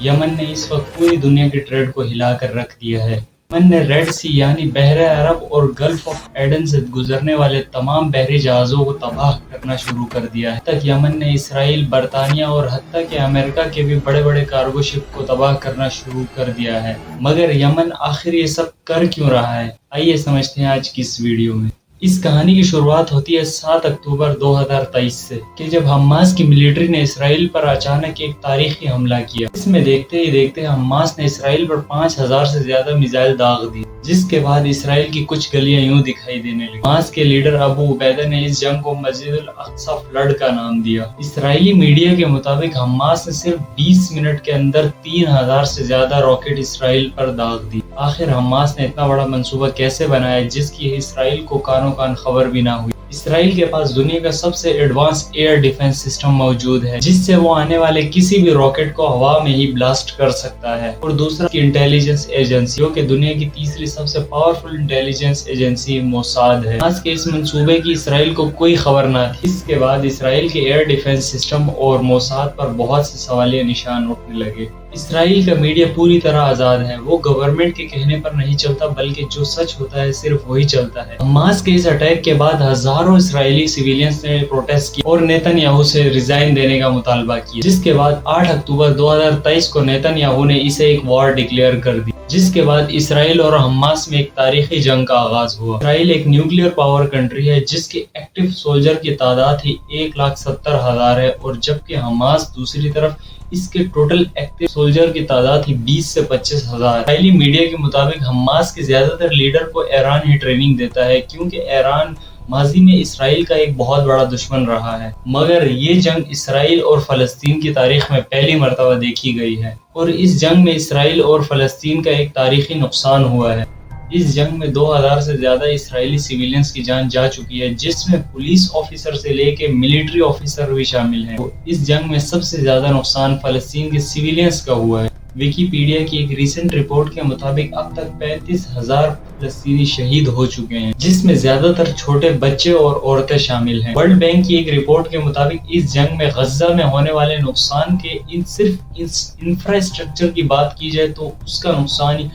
یمن نے اس وقت پوری دنیا کے ٹریڈ کو ہلا کر رکھ دیا ہے۔ یمن نے ریڈ سی یعنی بحر عرب اور گلف آف ایڈن سے گزرنے والے تمام بحری جہازوں کو تباہ کرنا شروع کر دیا ہے۔ تک یمن نے اسرائیل، برطانیہ اور حتیٰ کہ امریکہ کے بھی بڑے بڑے کارگو شپ کو تباہ کرنا شروع کر دیا ہے۔ مگر یمن آخر یہ سب کر کیوں رہا ہے؟ آئیے سمجھتے ہیں آج کی اس ویڈیو میں۔ اس کہانی کی شروعات ہوتی ہے 7 اکتوبر 2023 سے، کہ جب حماس کی ملٹری نے اسرائیل پر اچانک ایک تاریخی حملہ کیا۔ اس میں دیکھتے ہی دیکھتے حماس نے اسرائیل پر 5000 سے زیادہ میزائل داغ دی، جس کے بعد اسرائیل کی کچھ گلیاں یوں دکھائی دینے لگی۔ حماس کے لیڈر ابو عبیدہ نے اس جنگ کو مسجد الاقصی فلڈ کا نام دیا۔ اسرائیلی میڈیا کے مطابق حماس نے صرف 20 منٹ کے اندر 3000 سے زیادہ راکٹ اسرائیل پر داغ دی۔ آخر حماس نے اتنا بڑا منصوبہ کیسے بنایا جس کی اسرائیل کو کانوں کان خبر بھی نہ ہوئی؟ اسرائیل کے پاس دنیا کا سب سے ایڈوانس ایئر ڈیفنس سسٹم موجود ہے، جس سے وہ آنے والے کسی بھی راکٹ کو ہوا میں ہی بلاسٹ کر سکتا ہے۔ اور دوسرا کی انٹیلیجنس ایجنسی، جو کہ دنیا کی تیسری سب سے پاورفل انٹیلیجنس ایجنسی موساد ہے۔ آج کے اس منصوبے کی اسرائیل کو کوئی خبر نہ تھی۔ اس کے بعد اسرائیل کے ایئر ڈیفنس سسٹم اور موساد پر بہت سے سوالیہ نشان اٹھنے لگے۔ اسرائیل کا میڈیا پوری طرح آزاد ہے، وہ گورنمنٹ کے کہنے پر نہیں چلتا، بلکہ جو سچ ہوتا ہے صرف وہی چلتا ہے۔ حماس کے اس اٹیک کے بعد ہزاروں اسرائیلی سیویلینز نے پروٹیسٹ کیا اور نیتن یاہو سے ریزائن دینے کا مطالبہ کیا، جس کے بعد 8 اکتوبر 2023 کو نیتن یاہو نے اسے ایک وار ڈکلیئر کر دی، جس کے بعد اسرائیل اور حماس میں ایک تاریخی جنگ کا آغاز ہوا۔ اسرائیل ایک نیوکلیئر پاور کنٹری ہے جس کے ایکٹیو سولجر کی تعداد ہی 1,70,000 ہے، اور جبکہ حماس دوسری طرف اس کے ٹوٹل ایکٹیو سولجر کی تعداد ہی 20 سے 25,000۔ اسرائیلی میڈیا کے مطابق حماس کے زیادہ تر لیڈر کو ایران ہی ٹریننگ دیتا ہے، کیونکہ ایران ماضی میں اسرائیل کا ایک بہت بڑا دشمن رہا ہے۔ مگر یہ جنگ اسرائیل اور فلسطین کی تاریخ میں پہلی مرتبہ دیکھی گئی ہے، اور اس جنگ میں اسرائیل اور فلسطین کا ایک تاریخی نقصان ہوا ہے۔ اس جنگ میں 2000 سے زیادہ اسرائیلی سیویلینز کی جان جا چکی ہے، جس میں پولیس آفیسر سے لے کے ملٹری آفیسر بھی شامل ہیں۔ اس جنگ میں سب سے زیادہ نقصان فلسطین کے سیویلینز کا ہوا ہے۔ ویکیپیڈیا کی ایک ریسنٹ رپورٹ کے مطابق اب تک 35,000 فلسطینی شہید ہو چکے ہیں، جس میں زیادہ تر چھوٹے بچے اور عورتیں شامل ہیں۔ ورلڈ بینک کی ایک رپورٹ کے مطابق اس جنگ میں غزہ میں ہونے والے نقصان کے صرف انفراسٹرکچر کی بات کی جائے تو اس کا نقصان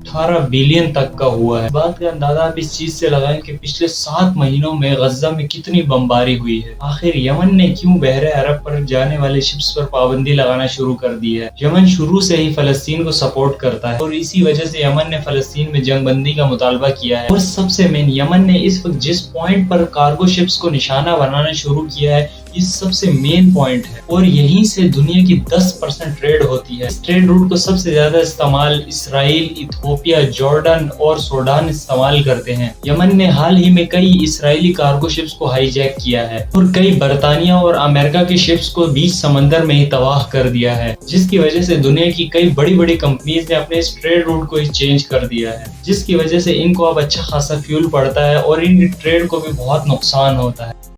18 بلین تک کا ہوا ہے۔ بات کا اندازہ آپ اس چیز سے لگائیں کہ پچھلے 7 مہینوں میں غزہ میں کتنی بمباری ہوئی ہے۔ آخر یمن نے کیوں بحر عرب پر جانے والے شپس پر پابندی لگانا شروع کر دی ہے؟ یمن شروع سے ہی فلسطین کو سپورٹ کرتا ہے، اور اسی وجہ سے یمن نے فلسطین میں جنگ بندی کا مطالبہ کیا ہے۔ اور سب سے مین، یمن نے اس وقت جس پوائنٹ پر کارگو شپس کو نشانہ بنانا شروع کیا ہے، یہ سب سے مین پوائنٹ ہے، اور یہیں سے دنیا کی 10% ٹریڈ ہوتی ہے۔ اس ٹریڈ روٹ کو سب سے زیادہ استعمال اسرائیل، ایتھوپیا، جارڈن اور سوڈان استعمال کرتے ہیں۔ یمن نے حال ہی میں کئی اسرائیلی کارگو شپس کو ہائی جیک کیا ہے، اور کئی برطانیہ اور امریکہ کے شپس کو بیچ سمندر میں ہی تباہ کر دیا ہے، جس کی وجہ سے دنیا کی کئی بڑی بڑی کمپنیز نے اپنے اس ٹریڈ روٹ کو چینج کر دیا ہے، جس کی وجہ سے ان کو اب اچھا خاصا فیول پڑتا ہے، اور ان کی ٹریڈ کو بھی بہت نقصان ہوتا ہے۔